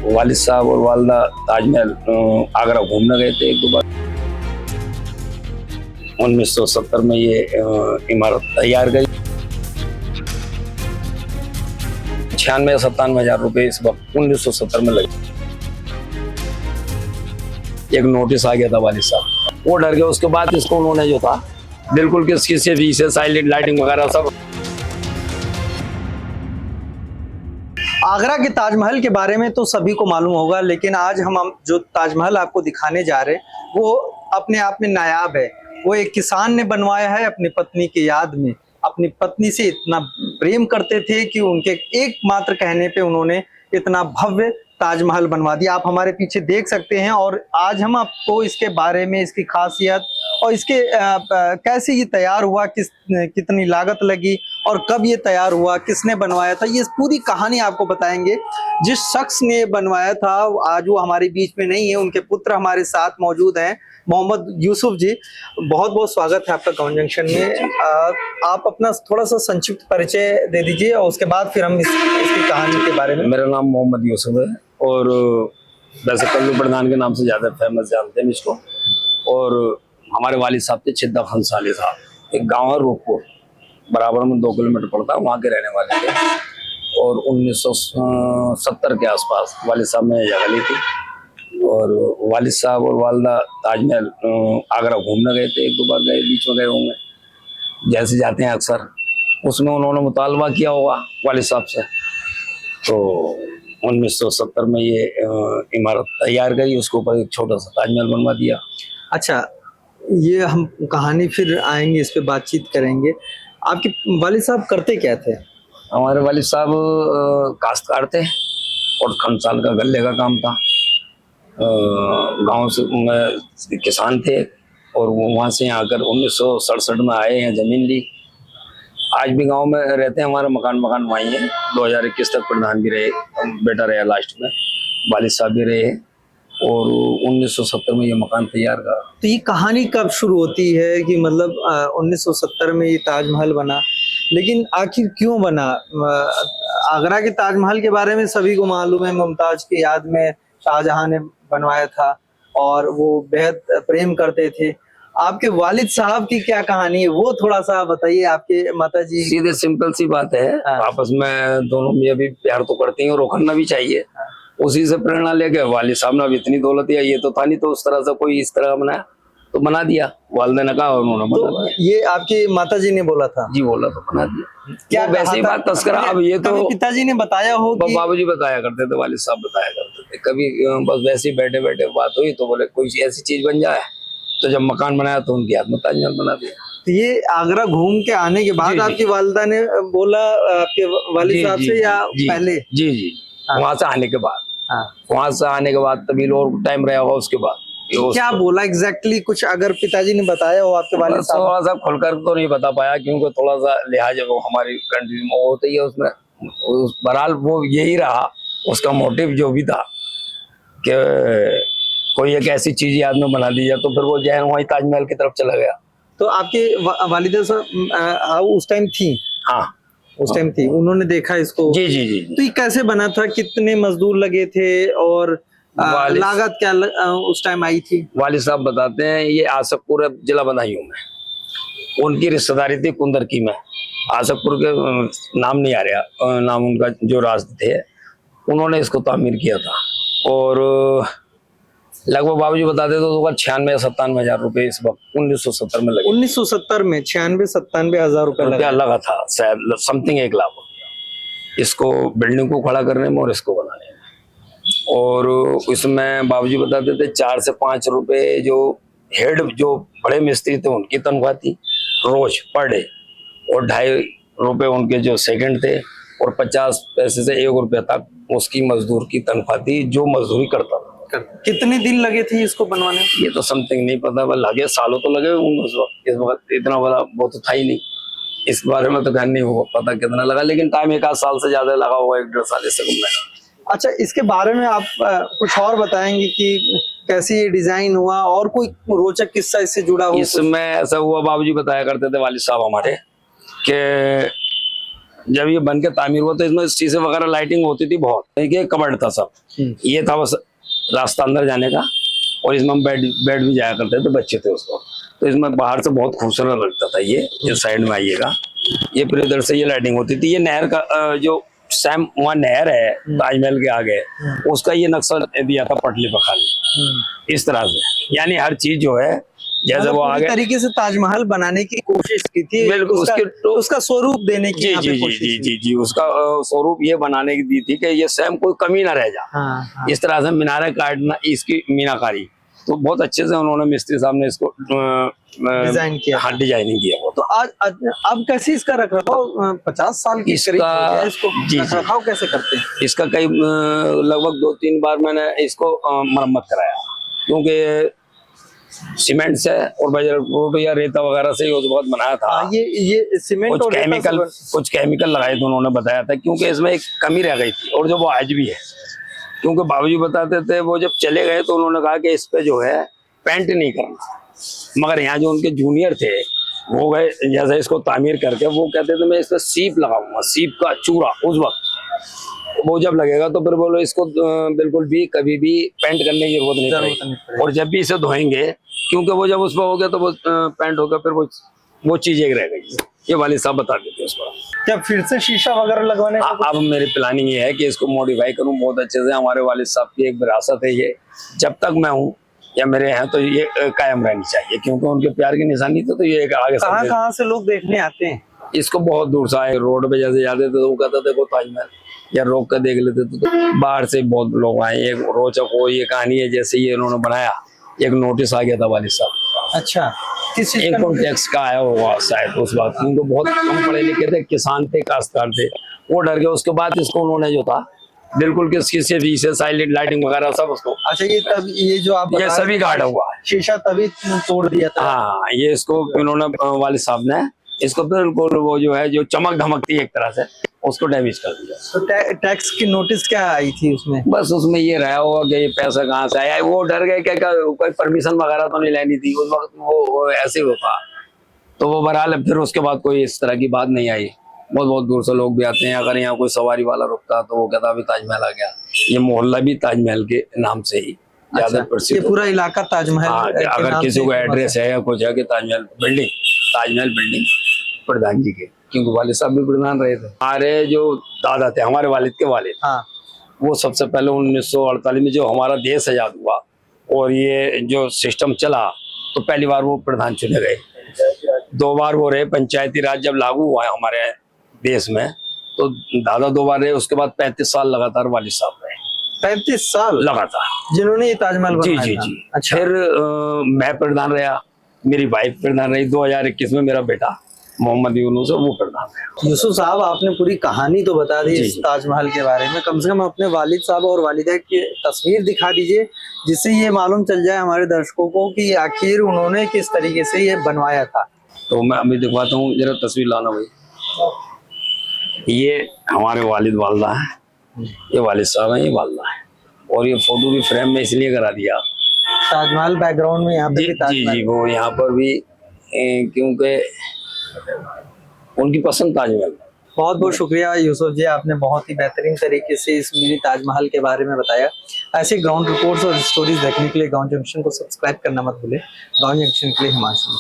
वालिद साहब और वालदा ताजमहल आगरा घूमने गए थे एक दो बार। 1970 में ये इमारत तैयार गई। 96-97 हजार रुपए इस वक्त 1970 में लगे। एक नोटिस आ गया था वालिद साहब, वो डर गए। उसके बाद इसको उन्होंने जो था बिल्कुल किसी से भी से साइलेंट लाइटिंग वगैरह सब। आगरा के ताजमहल के बारे में तो सभी को मालूम होगा, लेकिन आज हम जो ताजमहल आपको दिखाने जा रहे हैं वो अपने आप में नायाब है। वो एक किसान ने बनवाया है अपनी पत्नी की याद में। अपनी पत्नी से इतना प्रेम करते थे कि उनके एकमात्र कहने पे उन्होंने इतना भव्य ताजमहल बनवा दिया। आप हमारे पीछे देख सकते हैं और आज हम आपको इसके बारे में, इसकी खासियत और इसके कैसे ये तैयार हुआ, कितनी लागत लगी और कब ये तैयार हुआ, किसने बनवाया था, ये पूरी कहानी आपको बताएंगे। जिस शख्स ने बनवाया था आज वो हमारे बीच में नहीं है, उनके पुत्र हमारे साथ मौजूद हैं, मोहम्मद यूसुफ जी। बहुत बहुत स्वागत है आपका कॉन जंक्शन में। आप अपना थोड़ा सा संक्षिप्त परिचय दे दीजिए और उसके बाद फिर हम इसकी कहानी के बारे में। मेरा नाम मोहम्मद यूसुफ है और वैसे कल्लू प्रधान के नाम से ज्यादा फेमस जानते हैं इसको। और हमारे वालिद साहब थे छिद्दा खंसाली साहब, एक गांव है रूपपुर, बराबर में 2 किलोमीटर पड़ता है, वहाँ के रहने वाले थे। और 1970 के आसपास वालिद साहब ने जगह ली थी। और वालिद साहब और वालदा ताजमहल आगरा घूमने गए थे, एक दो बार गए, बीच में गए होंगे जैसे जाते हैं अक्सर। उसमें उन्होंने मुतालबा किया होगा वालिद साहब से, तो 1970 में ये इमारत तैयार गई। उसके ऊपर एक छोटा सा ताजमहल बनवा दिया। अच्छा, ये हम कहानी फिर आएंगे, इस पे बातचीत करेंगे। आपके वालिद साहब करते क्या थे? हमारे वालिद साहब काश्तकार थे और खंसाल का गल्ले का काम था। गांव से किसान थे और वो वहाँ से आकर 1967 में आए हैं, जमीन ली। आज भी गांव में रहते हैं, हमारा मकान वहीं है। 2021 तक प्रधान भी रहे, बेटा रहा लास्ट में, वालिद साहब भी रहे। और 1970 में ये मकान तैयार का। तो ये कहानी कब शुरू होती है कि मतलब 1970 में ये ताजमहल बना, लेकिन आखिर क्यों बना? आगरा के ताजमहल के बारे में सभी को मालूम है, मुमताज की याद में शाहजहां ने बनवाया था और वो बेहद प्रेम करते थे। आपके वालिद साहब की क्या कहानी है वो थोड़ा सा बताइए। आपके माता जी सीधे सिंपल सी बात है, आपस में दोनों में अभी प्यार तो करते हैं और करना भी चाहिए। उसी से प्रेरणा लेके वालिद साहब ने अब इतनी दौलत है, ये तो था नहीं, तो उस तरह से कोई इस तरह बनाया तो बना दिया। वालिद ने कहा और उन्होंने बना दिया। ये आपकी माता जी ने बोला था? जी, बोला तो बना दिया। क्या वैसे ही बात तस्करा। अब ये तो पिताजी ने बताया हो कि बाबूजी बताया करते थे, वालिद साहब बताया करते थे। कभी बस वैसे ही बैठे बैठे बात हुई तो बोले कोई ऐसी चीज बन जाए, तो जब मकान बनाया तो उनकी याद में ताजमहल बना दिया। तो ये आगरा घूम के आने के बाद आपकी वालिदा ने बोला आपके वालिद साहब से या पहले? जी जी, वहां से आने के बाद। वहां से आने के बाद तभी और टाइम रहा होगा उसके बाद। क्या बोला एग्जैक्टली कुछ अगर पिताजी ने बताया हो आपके वालिद साहब? थोड़ा सा खुलकर तो नहीं बता पाया, क्योंकि थोड़ा सा लिहाज वो हमारी कंट्री में होता ही है उसमें। बहरहाल वो यही रहा, उसका मोटिव जो भी था कि कोई एक ऐसी चीज याद में बना दी जाए, तो फिर वो जहन वही ताजमहल की तरफ चला गया। तो आपके वालिदा साहब उस टाइम थी? हाँ, उस टाइम थी, उन्होंने देखा इसको? जी जी जी। तो ये कैसे बना था, कितने मजदूर लगे थे और लागत क्या उस टाइम आई थी? वालिद साहब बताते हैं, ये आसकपुर जिला बदायूं में उनकी रिश्तेदारी थी कुंदरकी में। आसकपुर के नाम नहीं आ रहा, नाम उनका जो राज थे, उन्होंने इसको तामीर किया था। और लगभग बाबूजी बताते तो 96-97 हजार रुपए इस वक्त 1970 में लगे। 1970 में 96-97 हजार रुपए लगा था शायद, समथिंग 1 लाख इसको बिल्डिंग को खड़ा करने में और इसको बनाने में। और इसमें बाबूजी बताते थे 4 से 5 रुपए जो हेड, जो बड़े मिस्त्री थे उनकी तनख्वाह थी रोज पर डे, और 2.5 रुपए उनके जो सेकंड थे, और 50 पैसे से 1 रुपया तक उसकी मजदूर की तनख्वाह थी जो मजदूरी करता था। कितने दिन लगे थे इसको बनवाने? ये तो समथिंग नहीं पता, लगे सालों तो लगे उस वक्त। इस वक्त इतना बड़ा वो तो था ही नहीं, इस बारे में तो नहीं हो पता कितना लगा, लेकिन टाइम 1 आध साल से ज्यादा लगा होगा, 1-1.5 साल से कम लगा। अच्छा, इसके बारे में आप कुछ और बताएंगे कि कैसे ये डिजाइन हुआ और कोई रोचक किस्सा इससे जुड़ा हो? इसमें ऐसा हुआ, बाबूजी बताया करते थे वालिद साहब हमारे, कि जब ये बन के तामीर हुआ तो इसमें शीशे वगैरह लाइटिंग होती थी बहुत। ये कबर्ड था सब, ये था बस रास्ता अंदर जाने का, और इसमें हम बेड भी जाया करते थे, बच्चे थे उसको। तो इसमें बाहर से बहुत खूबसूरत लगता था। ये साइड में आइएगा, ये फिर इधर से ये लाइटिंग होती थी। ये नहर का जो सैम वहाँ नहर है ताजमहल के आगे, उसका ये नक्शा दिया था पटली पर खाली इस तरह से। यानी हर चीज जो है जैसे वो पूरी आगे तरीके से ताजमहल बनाने की कोशिश की थी, बिल्कुल उसका स्वरूप देने की जी यहाँ जी पे जी कोशिश जी की। जी जी उसका स्वरूप ये बनाने की दी थी कि ये सेम कोई कमी ना रह जा। हाँ, इस तरह से मीनारे काटना, इसकी मीनाकारी तो बहुत अच्छे से उन्होंने मिस्त्री साहब ने इसको डिजाइन किया। हाँ डिजाइनिंग किया वो। तो आज अब कैसे इसका रखरखाव 50 साल की करीब हो गया, इसको जी, जी। रखरखाव कैसे करते हैं? इसका कई लगभग 2-3 बार मैंने इसको मरम्मत कराया, क्योंकि सीमेंट से और बजर या रेता वगैरह से उस वक्त बनाया था। ये सीमेंट कुछ और रेता से कुछ केमिकल लगाए थे उन्होंने बताया था, क्योंकि इसमें एक कमी रह गई थी, और जो वो आज भी है। क्योंकि बाबूजी बताते थे वो जब चले गए तो उन्होंने कहा कि इस पे जो है पेंट नहीं करना, मगर यहाँ जो उनके जूनियर थे वो गए जैसे इसको तामीर करके, वो कहते थे मैं इस पे सीप लगाऊंगा, सीप का चूड़ा। उस वक्त वो जब लगेगा तो फिर बोलो इसको बिल्कुल भी कभी भी पेंट करने की जरूरत नहीं पड़ेगी, और जब भी इसे धोएंगे, क्योंकि वो जब उस पर हो गया तो वो पेंट होगा, फिर वो चीज एक रह गई। ये वाले साहब बता देते उस पर। क्या फिर से शीशा वगैरह लगवाने का अब मेरी प्लानिंग ये है कि इसको मॉडिफाई करूं बहुत अच्छे से। हमारे वालिद साहब की एक विरासत है ये, जब तक मैं हूं या मेरे हैं तो ये कायम रहनी चाहिए, क्योंकि उनके प्यार की निशानी तो ये एक आगे कहाँ से लोग देखने आते हैं इसको? बहुत दूर से आए, रोड पे जैसे जाते थे तो वो कहते थे वो ताजमहल, या रोक कर देख लेते थे तो बाहर से बहुत लोग आए। एक रोचक हो ये कहानी है, जैसे ये इन्होंने बनाया, एक नोटिस आ गया था वालिद साहब। अच्छा, किस चीज का इनकम टैक्स का आया होगा शायद उस वक्त, उनको बहुत कम पढ़े लिखे थे, किसान थे, काश्तकार थे, वो डर गए। उसके बाद इसको उन्होंने जो था बिल्कुल किसी से भी से साइलेंट लाइटिंग वगैरह सब उसको। अच्छा, ये जो आप ये सभी गार्ड हुआ है, शीशा तभी तोड़ दिया था। हाँ ये इसको इन्होंने वालिद साहब ने इसको बिल्कुल वो जो है जो चमक धमकती है एक तरह से उसको डैमेज कर दिया। तो टैक्स की नोटिस क्या आई थी उसमें? बस उसमें ये रहा होगा कि ये पैसा कहाँ से आया, वो डर गए क्या कोई परमिशन वगैरह तो नहीं लेनी थी उस वक्त, वो ऐसे ही होता। तो वो बहरहाल फिर उसके बाद कोई इस तरह की बात नहीं आई। बहुत बहुत दूर से लोग भी आते हैं, अगर यहाँ कोई सवारी वाला रुकता तो वो कहता अभी ताजमहल आ गया। ये मोहल्ला भी ताजमहल के नाम से ही ज्यादा प्रसिद्ध। ये पूरा इलाका ताजमहल। अगर किसी को एड्रेस है या कुछ है कि ताजमहल बिल्डिंग प्रधान जी के, क्योंकि वालिद साहब भी प्रधान रहे थे। हमारे जो दादा थे, हमारे वालिद के वालिद, हाँ, वो सबसे पहले 1948 में जो हमारा देश आजाद हुआ और ये जो सिस्टम चला, तो पहली बार वो प्रधान चुने गए। 2 बार वो रहे। पंचायती राज जब लागू हुआ है हमारे देश में तो दादा 2 बार रहे। उसके बाद 35 साल लगातार वालिद साहब रहे। 35 साल लगातार जिन्होंने ये ताजमहल बनाया जी था। जी। अच्छा, फिर मैं प्रधान रहा, मेरी वाइफ प्रधान रही, 2021 में मेरा बेटा मोहम्मद यूनुस है वो प्रधान है। यूसुफ साहब, आपने पूरी कहानी तो बता दी इस ताजमहल के बारे में। कम से कम अपने वालिद साहब और वालिदा की तस्वीर दिखा दीजिए, जिससे ये मालूम चल जाए हमारे दर्शकों को कि आखिर उन्होंने किस तरीके से ये बनवाया था। तो मैं अभी दिखवाता हूँ, जरा तस्वीर लाना भाई। ये हमारे वालिद वालदा है, ये वालिद साहब है, ये वालदा है, और ये फोटो भी फ्रेम में इसलिए करा दिया। ताजमहल बैकग्राउंड में यहाँ पे भी ताजमहल। जी वो यहाँ पर भी क्योंकि उनकी पसंद ताजमहल। बहुत बहुत शुक्रिया यूसुफ जी, आपने बहुत ही बेहतरीन तरीके से इस मिनी ताजमहल के बारे में बताया। ऐसे ग्राउंड रिपोर्ट्स और स्टोरीज देखने के लिए गांव जंक्शन को सब्सक्राइब करना मत भूलें। गांव जंक्शन के लिए हिमांशु।